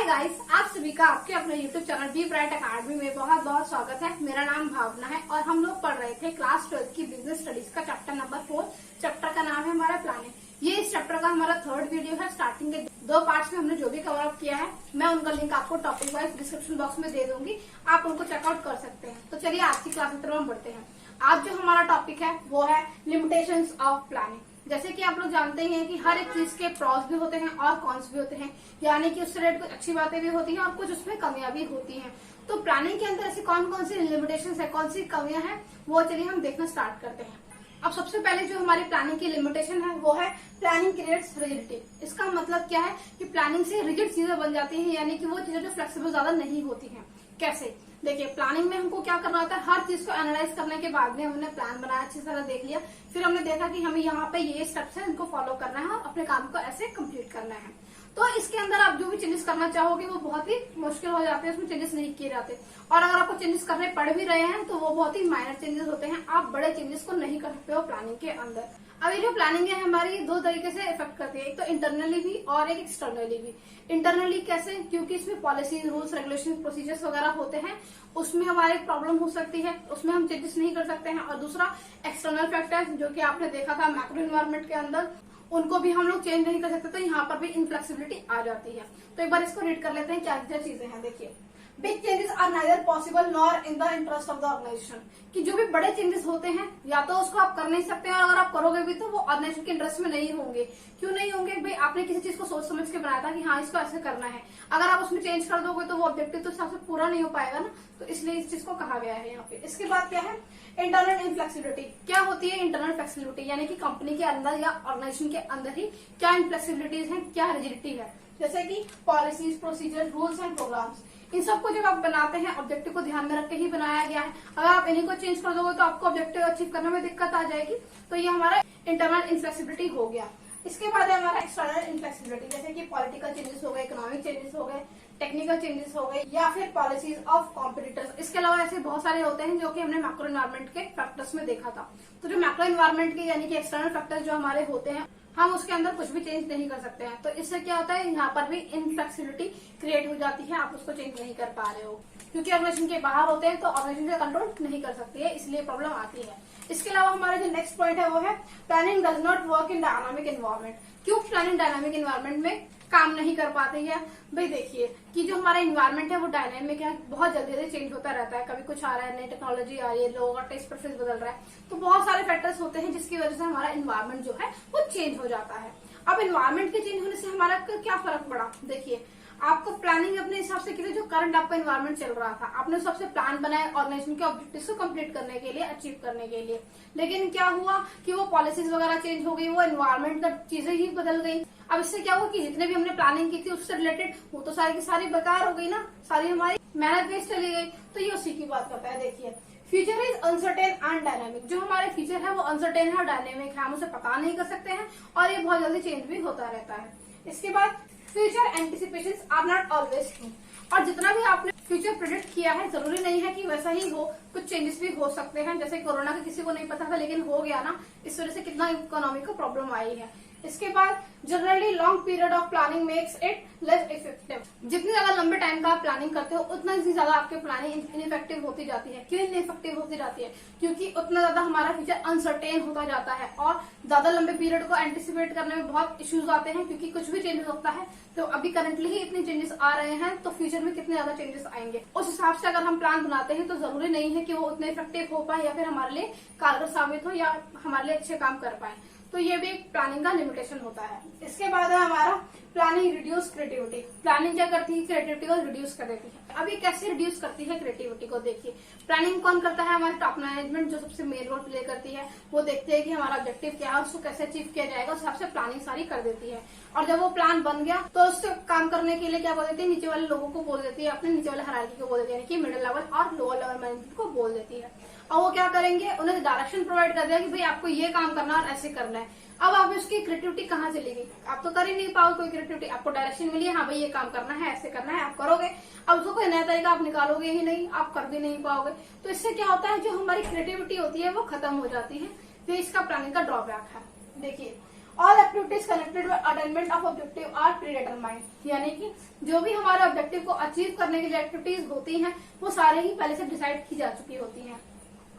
Hi guys, आप सभी का आपके अपने YouTube channel B bright academy में बहुत बहुत स्वागत है। मेरा नाम भावना है और हम लोग पढ़ रहे थे क्लास 12 की बिजनेस स्टडीज का चैप्टर नंबर 4। चैप्टर का नाम है हमारा प्लानिंग। ये इस चैप्टर का हमारा थर्ड वीडियो है। स्टार्टिंग के 2 पार्ट्स में हमने जो भी कवर अप किया है, मैं उनका लिंक आपको टॉपिक वाइज डिस्क्रिप्शन बॉक्स में दे दूंगी, आप उनको चेकआउट कर सकते हैं। तो चलिए आज की क्लास की तरफ हम बढ़ते हैं। आज जो हमारा टॉपिक है वो है लिमिटेशंस ऑफ प्लानिंग। जैसे कि आप लोग जानते ही हैं कि हर एक चीज के प्रॉस भी होते हैं और कॉन्स भी होते हैं, यानी कि उससे रिलेटेड कुछ अच्छी बातें भी होती हैं और कुछ उसमें कमियां भी होती हैं। तो प्लानिंग के अंदर ऐसी कौन कौन सी लिमिटेशंस है, कौन सी कमियां हैं, वो चलिए हम देखना स्टार्ट करते हैं। अब सबसे पहले जो हमारी प्लानिंग की लिमिटेशन है वो है प्लानिंग क्रिएट्स रिजिडिटी। इसका मतलब क्या है कि प्लानिंग से रिजिड चीजें बन जाती हैं, यानी कि वो चीजें जो फ्लेक्सिबल ज्यादा नहीं होती हैं। कैसे? देखिए, प्लानिंग में हमको क्या करना होता है, हर चीज को एनालाइज करने के बाद में हमने प्लान बनाया, अच्छी तरह देख लिया, फिर हमने देखा कि हमें यहाँ पे ये स्टेप्स हैं, इनको फॉलो करना है और अपने काम को ऐसे कंप्लीट करना है। तो इसके अंदर आप जो भी चेंजेस करना चाहोगे वो बहुत ही मुश्किल हो जाते हैं, उसमें चेंजेस नहीं किए जाते। और अगर आपको चेंजेस करने पड़ भी रहे हैं तो वो बहुत ही माइनर चेंजेस होते हैं, आप बड़े चेंजेस को नहीं कर सकते हो प्लानिंग के अंदर। अब ये जो प्लानिंग है हमारी 2 तरीके से इफेक्ट करती है, एक तो इंटरनली भी और एक एक्सटर्नली भी। इंटरनली कैसे? क्योंकि इसमें पॉलिसीज, रूल्स, रेगुलेशन, प्रोसीजर्स वगैरह होते हैं, उसमें हमारी प्रॉब्लम हो सकती है, उसमें हम चेंजेस नहीं कर सकते हैं। और दूसरा एक्सटर्नल फैक्टर्स, जो कि आपने देखा था मैक्रो एनवायरनमेंट के अंदर, उनको भी हम लोग चेंज नहीं कर सकते, तो यहाँ पर भी इनफ्लेक्सिबिलिटी आ जाती है। तो एक बार इसको रीड कर लेते हैं, क्या क्या चीजें हैं। देखिए, big changes are neither possible nor in the interest of the organisation. कि जो भी बड़े चेंजेस होते हैं या तो उसको आप कर नहीं सकते हैं, और अगर आप करोगे भी तो वो ऑर्गेनाइजेशन के इंटरेस्ट में नहीं होंगे। क्यों नहीं होंगे भाई? आपने किसी चीज को सोच समझ के बनाया था कि हाँ इसको ऐसे करना है, अगर आप उसमें चेंज कर दोगे तो वो ऑब्जेक्टिव तो सबसे पूरा नहीं हो पाएगा ना। तो इसलिए इस चीज को कहा गया है यहाँ पे। इसके बाद क्या है? Internal inflexibility. क्या होती है इंटरनल फ्लेक्सिबिलिटी? यानी कि कंपनी के अंदर या ऑर्गेनाइजेशन के अंदर ही क्या इनफ्लेक्सिबिलिटीज है, क्या रिजिडिटी है। जैसे कि policies, procedure, rules and programs, इन सबको जब आप बनाते हैं ऑब्जेक्टिव को ध्यान में रख के ही बनाया गया है। अगर आप इन्हीं को चेंज कर दोगे तो आपको ऑब्जेक्टिव अचीव करने में दिक्कत आ जाएगी। तो ये हमारा इंटरनल इनफ्लेक्सिबिलिटी हो गया। इसके बाद है हमारा एक्सटर्नल इनफ्लेक्सिबिलिटी, जैसे कि पॉलिटिकल चेंजेस हो गए, इकोनॉमिक चेंजेस हो गए, टेक्निकल चेंजेस हो गए, या फिर पॉलिसीज ऑफ कॉम्पिटिटर्स। इसके अलावा ऐसे बहुत सारे होते हैं जो कि हमने मैक्रो एनवायरनमेंट के फैक्टर्स में देखा था। तो जो मैक्रो एनवायरनमेंट के यानी कि एक्सटर्नल फैक्टर्स जो हमारे होते हैं, हम उसके अंदर कुछ भी चेंज नहीं कर सकते हैं। तो इससे क्या होता है, यहाँ पर भी इनफ्लेक्सिबिलिटी क्रिएट हो जाती है, आप उसको चेंज नहीं कर पा रहे हो, क्योंकि ऑर्गेनाइजेशन के बाहर होते हैं तो ऑर्गेनाइजेशन का कंट्रोल नहीं कर सकती है, इसलिए प्रॉब्लम आती है। इसके अलावा हमारा जो नेक्स्ट पॉइंट है वो है planning does not work in dynamic environment. क्यों प्लानिंग डायनामिक एनवायरनमेंट में काम नहीं कर पाते हैं? भाई देखिए कि जो हमारा एनवायरनमेंट है वो डायनामिक है, बहुत जल्दी जल्दी चेंज होता रहता है, कभी कुछ आ रहा है, नई टेक्नोलॉजी आ रही है, लोगों का टेस्ट प्रेफरेंस बदल रहा है, तो बहुत सारे फैक्टर्स होते हैं जिसकी वजह से हमारा एनवायरनमेंट जो है वो चेंज हो जाता है। अब एनवायरनमेंट के चेंज होने से हमारा क्या फर्क पड़ा? देखिए, आपको प्लानिंग अपने हिसाब से की थी, जो करंट आपका एनवायरनमेंट चल रहा था, आपने सबसे प्लान बनाया ऑर्गेनाइजेशन के ऑब्जेक्टिव्स को कंप्लीट करने के लिए, अचीव करने के लिए। लेकिन क्या हुआ कि वो पॉलिसीज वगैरह चेंज हो गई, वो एनवायरनमेंट का चीजें ही बदल गई। अब इससे क्या हुआ कि जितने भी हमने प्लानिंग की थी उससे रिलेटेड वो तो सारी की सारी बेकार हो गई ना, सारी हमारी मेहनत वेस्ट चली गई। तो ये उसी की बात करता है। देखिए, future is uncertain and dynamic. जो हमारे फ्यूचर है वो अनसर्टेन है और डायनामिक है, हम उसे पता नहीं कर सकते हैं और ये बहुत जल्दी चेंज भी होता रहता है। इसके बाद future anticipations are not always true. और जितना भी आपने फ्यूचर प्रेडिक्ट किया है जरूरी नहीं है कि वैसा ही हो, कुछ चेंजेस भी हो सकते हैं। जैसे कोरोना का किसी को नहीं पता था लेकिन हो गया ना, इस वजह से कितना इकोनॉमी को प्रॉब्लम आई है। इसके बाद generally long period of planning makes it less effective. जितनी ज्यादा लंबे टाइम का आप प्लानिंग करते हो उतना ही ज्यादा आपकी प्लानिंग इनइफेक्टिव होती जाती है। क्यों इनइफेक्टिव होती जाती है? क्योंकि उतना ज्यादा हमारा फ्यूचर अनसर्टेन होता जाता है और ज्यादा लंबे पीरियड को एंटिसिपेट करने में बहुत इश्यूज आते हैं, क्योंकि कुछ भी चेंजेस होता है। तो अभी करंटली ही इतने चेंजेस आ रहे हैं तो फ्यूचर में कितने ज्यादा चेंजेस आएंगे, उस हिसाब से अगर हम प्लान बनाते हैं तो जरूरी नहीं है कि वो उतने इफेक्टिव हो पाए या फिर हमारे लिए कारगर साबित हो या हमारे लिए अच्छे काम कर पाए। तो ये भी एक प्लानिंग का लिमिटेशन होता है। इसके बाद है हमारा प्लानिंग रिड्यूस क्रिएटिविटी। प्लानिंग क्या करती है? क्रिएटिविटी को रिड्यूस कर देती है। अब ये कैसे रिड्यूस करती है क्रिएटिविटी को? देखिए, प्लानिंग कौन करता है? हमारे टॉप मैनेजमेंट जो सबसे मेन रोल प्ले करती है। वो देखते हैं कि हमारा ऑब्जेक्टिव क्या है, उसको कैसे अचीव किया जाएगा, उस हिसाब से प्लानिंग सारी कर देती है। और जब वो प्लान बन गया तो उससे काम करने के लिए क्या बोल देती है? नीचे वाले लोगों को बोल देती है, अपने नीचे वाले हायरार्की को बोल देती है, यानी कि मिडिल लेवल और लोअर लेवल मैनेजमेंट को बोल देती है। और वो क्या करेंगे? उन्हें डायरेक्शन प्रोवाइड कर दिया कि भाई आपको ये काम करना और ऐसे करना है। अब आप उसकी क्रिएटिविटी कहाँ चलेगी? आप तो कर ही नहीं पाओगे कोई क्रिएटिविटी। आपको डायरेक्शन मिली है, हाँ भाई ये काम करना है, ऐसे करना है, आप करोगे। अब उसको कोई नया तरीका आप निकालोगे ही नहीं, आप कर भी नहीं पाओगे। तो इससे क्या होता है, जो हमारी क्रिएटिविटी होती है वो खत्म हो जाती है। तो इसका प्लानिंग का ड्रॉबैक है। देखिए, all activities connected with attainment of objective are predetermined, यानी कि जो भी हमारे ऑब्जेक्टिव को अचीव करने के लिए एक्टिविटीज होती हैं वो सारे ही पहले से डिसाइड की जा चुकी होती हैं।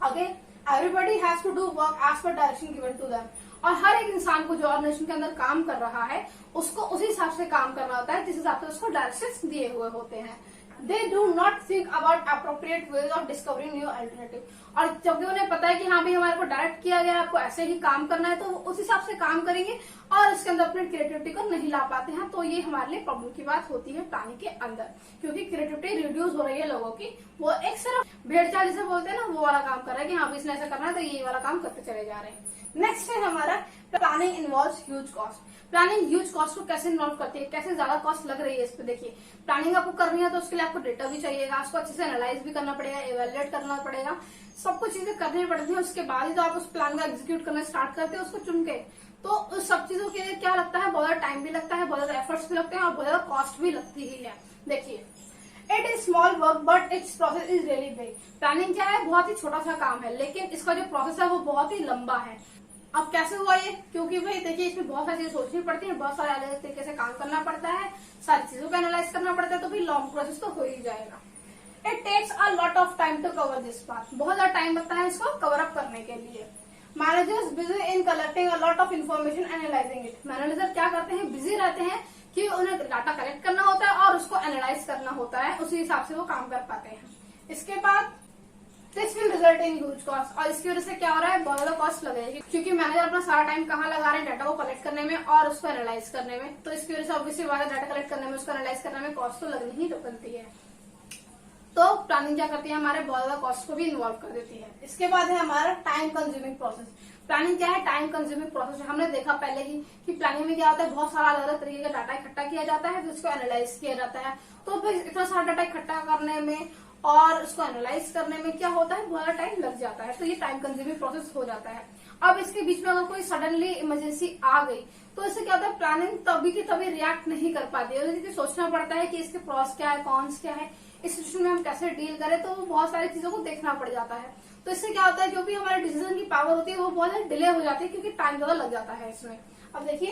Again everybody has to do work as per direction given to them, और हर एक इंसान को जो ऑर्गेनाइजेशन के अंदर काम कर रहा है उसको उसी हिसाब से काम करना होता है जिस हिसाब से उसको डायरेक्शंस दिए हुए होते हैं। They do not think about appropriate ways of discovering new alternative, और जब भी उन्हें पता है कि हाँ भाई हमारे को डायरेक्ट किया गया है, आपको ऐसे ही काम करना है, तो वो उस हिसाब से काम करेंगे और इसके अंदर अपनी क्रिएटिविटी को नहीं ला पाते हैं। तो ये हमारे लिए प्रॉब्लम की बात होती है प्लानिंग के अंदर, क्योंकि क्रिएटिविटी रिड्यूस हो रही है लोगों की। वो एक सिर्फ भेड़ चाल जिसे बोलते हैं ना, वो वाला काम कर रहा है कि हाँ भाई इसने ऐसा करना है तो ये वाला काम करते चले जा रहे हैं। नेक्स्ट है हमारा planning involves huge cost. Planning huge cost को कैसे इन्वॉल्व करती है, कैसे ज्यादा कॉस्ट लग रही है इस पे। देखिए प्लानिंग आपको करनी है तो उसके लिए आपको डेटा भी चाहिएगा, उसको अच्छे से एनालाइज भी करना पड़ेगा, इवेल्युएट करना पड़ेगा, सब कुछ चीजें करनी पड़ती है। उसके बाद ही तो आप उस प्लान का एग्जीक्यूट करना स्टार्ट करते हैं उसको चुन के। तो उस सब चीजों के लिए क्या लगता है, बहुत ज्यादा टाइम भी लगता है, बहुत ज्यादा एफर्ट्स भी लगते हैं और बहुत ज्यादा कॉस्ट भी लगती ही है। देखिए it is small work but it's process is really big. Planning क्या है, बहुत ही छोटा सा काम है, लेकिन इसका जो प्रोसेस है वो बहुत ही लंबा है। अब कैसे हुआ ये, क्योंकि भाई देखिए इसमें बहुत सारी चीजें सोचनी पड़ती है, बहुत सारे अलग अलग तरीके से काम करना पड़ता है, सारी चीजों को एनालाइज करना पड़ता है, तो भाई लॉन्ग प्रोसेस तो हो ही जाएगा। It takes a lot of time to cover this part, बहुत ज्यादा टाइम लगता है इसको कवर अप करने के लिए। Managers busy in collecting a lot of information analysing it. Manager क्या करते हैं, बिजी रहते हैं कि उन्हें डाटा कलेक्ट करना होता है और उसको एनालाइज करना होता है, उसी हिसाब से वो काम कर पाते हैं। इसके बाद this will result in huge cost, और इसकी वजह से क्या हो रहा है, बहुत ज्यादा कॉस्ट लगेगी, क्योंकि मैनेजर अपना सारा टाइम कहाँ लगा रहे हैं, डाटा को कलेक्ट करने में और उसको एनालाइज करने में। तो इसकी वजह से ऑब्वियसली बात है, डाटा कलेक्ट करने में, उसको एनालाइज करने में कॉस्ट तो लगनी ही बनती है। तो प्लानिंग क्या करती है, हमारे बहुत ज्यादा कॉस्ट को भी इन्वॉल्व कर देती है। इसके बाद है हमारा टाइम कंज्यूमिंग प्रोसेस। प्लानिंग क्या है, टाइम कंज्यूमिंग प्रोसेस है। हमने देखा पहले ही कि प्लानिंग में क्या होता है, बहुत सारा अलग अलग तरीके का डाटा इकट्ठा किया जाता है, जिसको एनालाइज किया जाता है। तो फिर इतना सारा डाटा इकट्ठा करने में और उसको एनालाइज करने में क्या होता है, बहुत टाइम लग जाता है, तो ये टाइम कंज्यूमिंग प्रोसेस हो जाता है। अब इसके बीच में अगर कोई सडनली इमरजेंसी आ गई तो इससे क्या होता है, प्लानिंग तभी की तभी रिएक्ट नहीं कर पाती है, सोचना पड़ता है कि इसके प्रॉस क्या है, कॉन्स क्या है, इस सिचुएशन में हम कैसे डील करें, तो बहुत सारी चीजों को देखना पड़ जाता है। तो इससे क्या होता है, जो भी हमारे डिसीजन की पावर होती है वो बहुत ज्यादा डिले हो जाती है, क्योंकि टाइम ज्यादा लग जाता है इसमें। अब देखिए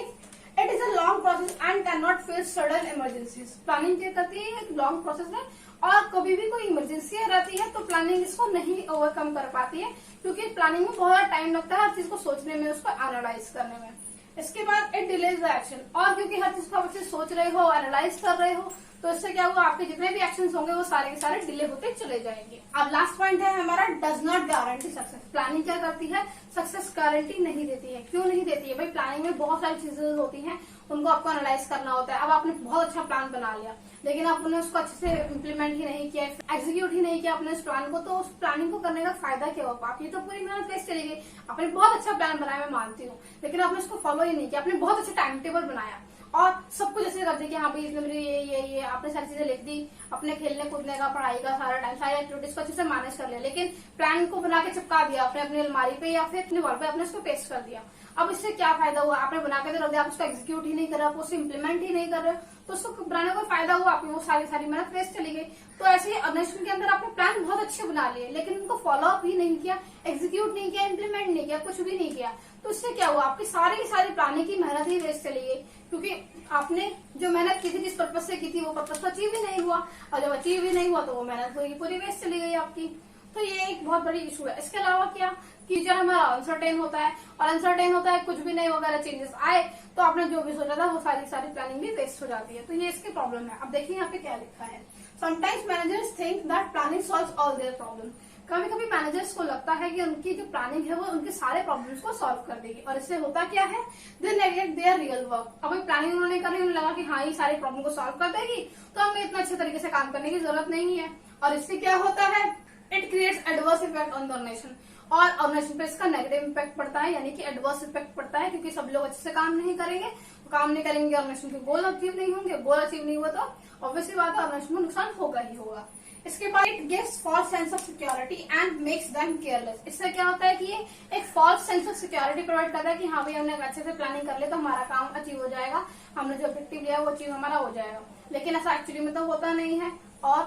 it is a long process and can not face sudden emergencies. Planning क्या करती है, एक लॉन्ग प्रोसेस है और कभी भी कोई इमरजेंसी रहती है तो प्लानिंग इसको नहीं ओवरकम कर पाती है, क्योंकि प्लानिंग में बहुत ज्यादा टाइम लगता है हर चीज को सोचने में, उसको एनालाइज करने में। इसके बाद इट डिलेज द एक्शन, और क्योंकि हर चीज को आप अच्छे सोच रहे हो, एनालाइज कर रहे हो, तो इससे क्या हुआ, आपके जितने भी एक्शंस होंगे वो सारे के सारे डिले होते चले जाएंगे। अब लास्ट पॉइंट है हमारा does not guarantee success. Planning क्या करती है, सक्सेस गारंटी नहीं देती है। क्यों नहीं देती है भाई, प्लानिंग में बहुत सारी चीजें होती हैं, उनको आपको एनालाइज करना होता है। अब आपने बहुत अच्छा प्लान बना लिया, लेकिन आपने उसको अच्छे से इम्प्लीमेंट ही नहीं किया, एग्जीक्यूट ही नहीं किया अपने उस प्लान को, तो उस प्लानिंग को करने का फायदा क्या होगा, आपकी तो पूरी मेहनत वेस्ट चली गई। आपने बहुत अच्छा प्लान बनाया, मैं मानती हूँ, लेकिन आपने उसको फॉलो ही नहीं किया। आपने बहुत अच्छा टाइम टेबल बनाया और सब कुछ ऐसे कर दिया कि हाँ भाई इसमें मेरी ये आपने सारी चीजें लिख दी, अपने खेलने कूदने का, पढ़ाई का सारा टाइम, सारी एक्टिविटीज को अच्छे से मैनेज कर लिया, लेकिन प्लान को बना के चिपका दिया आपने अपनी अलमारी पे या फिर अपने वॉल पे आपने उसको पेस्ट कर दिया। अब इससे क्या फायदा हुआ, आपने बना के तो रख दिया, आप उसको एग्जीक्यूट ही नहीं कर रहे, आप उसको इम्प्लीमेंट ही नहीं कर रहे, तो उसको बनाने का फायदा हुआ, आपकी वो सारी मेहनत वेस्ट चली गई। तो ऐसे ही ऑर्गेनाइजेशन के अंदर आपने प्लान बहुत अच्छे बना लिए, लेकिन उनको फॉलो अप ही नहीं किया, एग्जीक्यूट नहीं किया, इम्प्लीमेंट नहीं किया, कुछ भी नहीं किया, तो इससे क्या हुआ, आपकी सारी प्लानिंग की मेहनत ही वेस्ट चली गई, क्योंकि आपने जो मेहनत की थी, जिस पर्पज से की थी, वो पर्पज तो अचीव ही नहीं हुआ, और जब अचीव ही नहीं हुआ तो वो मेहनत पूरी वेस्ट चली गई आपकी। तो ये एक बहुत बड़ी इशू है। इसके अलावा क्या, फ्यूचर हमारा अनसर्टेन होता है, और अनसर्टेन होता है, कुछ भी नहीं वगैरह चेंजेस आए तो आपने जो भी सोचा था वो सारी प्लानिंग भी वेस्ट हो जाती है। तो ये इसकी प्रॉब्लम है। अब देखिए यहाँ पे क्या लिखा है, sometimes managers think that planning solves all their problem. कभी कभी मैनेजर्स को लगता है कि उनकी जो प्लानिंग है वो उनके सारे प्रॉब्लम्स को सॉल्व कर देगी, और इससे होता क्या है, दे नेगलेक्ट देयर रियल वर्क। अब प्लानिंग उन्होंने करी, उन्हें लगा कि हाँ ये सारे प्रॉब्लम को सॉल्व कर देगी, तो हमें इतना अच्छे तरीके से काम करने की जरूरत नहीं है, और इससे क्या होता है, it creates adverse effect on the organisation, और ऑर्गेनाइजेशन पे इसका नेगेटिव इम्पैक्ट पड़ता है, यानी कि एडवर्स इफेक्ट पड़ता है, क्योंकि सब लोग अच्छे से काम नहीं करेंगे, ऑर्गेनाइजेशन के गोल अचीव नहीं होंगे, गोल अचीव नहीं हुआ तो ऑब्वियसली बात है ऑर्गेनाइजेशन को नुकसान होगा ही होगा। इसके बाद it gives false sense of security and makes them careless. इससे क्या होता है कि ये एक false sense of security provide करता है कि हाँ भाई हमने अच्छे से प्लानिंग कर ले तो हमारा काम अचीव हो जाएगा, हमने जो ऑब्जेक्टिव लिया वो अचीव हमारा हो जाएगा, लेकिन ऐसा एक्चुअली में तो होता नहीं है। और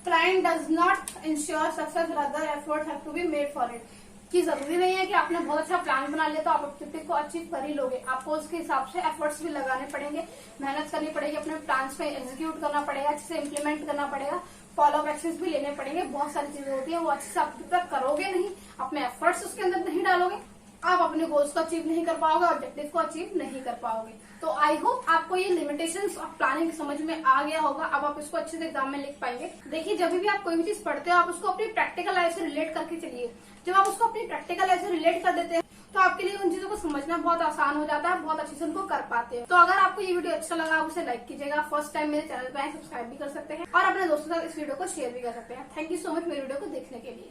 planning does not ensure success, rather effort have to be made for it. कि जरूरी नहीं है कि आपने बहुत अच्छा प्लान बना लिया तो आप ऑब्जेक्टिव को अचीव कर ही लोगे। आपको उसके हिसाब से एफर्ट्स भी लगाने पड़ेंगे, मेहनत करनी पड़ेगी, अपने प्लान्स पे एग्जीक्यूट करना पड़ेगा, अच्छे से इम्प्लीमेंट करना पड़ेगा, फॉलो अप एक्शंस भी लेने पड़ेंगे। बहुत सारी चीजें होती है, वो अच्छे से आप जब तक करोगे नहीं, अपने एफर्ट्स उसके अंदर नहीं डालोगे, आप अपने गोल्स को अचीव नहीं कर पाओगे, ऑब्जेक्टिव को अचीव नहीं कर पाओगे। तो आई होप आपको ये लिमिटेशंस ऑफ प्लानिंग समझ में आ गया होगा। अब आप इसको अच्छे से एग्जाम में लिख पाएंगे। देखिए, जब भी आप कोई भी चीज पढ़ते हो, आप उसको अपनी प्रैक्टिकल लाइफ से रिलेट करके चलिए। जब आप उसको अपनी प्रैक्टिकल लाइफ से रिलेट कर देते हैं तो आपके लिए उन चीजों को समझना बहुत आसान हो जाता है, बहुत अच्छे से उनको कर पाते हैं। तो अगर आपको ये वीडियो अच्छा लगा, आप उसे लाइक कीजिएगा। फर्स्ट टाइम मेरे चैनल पे आए, सब्सक्राइब भी कर सकते हैं और अपने दोस्तों के साथ इस वीडियो को शेयर भी कर सकते हैं। थैंक यू सो मच मेरे वीडियो को देखने के लिए।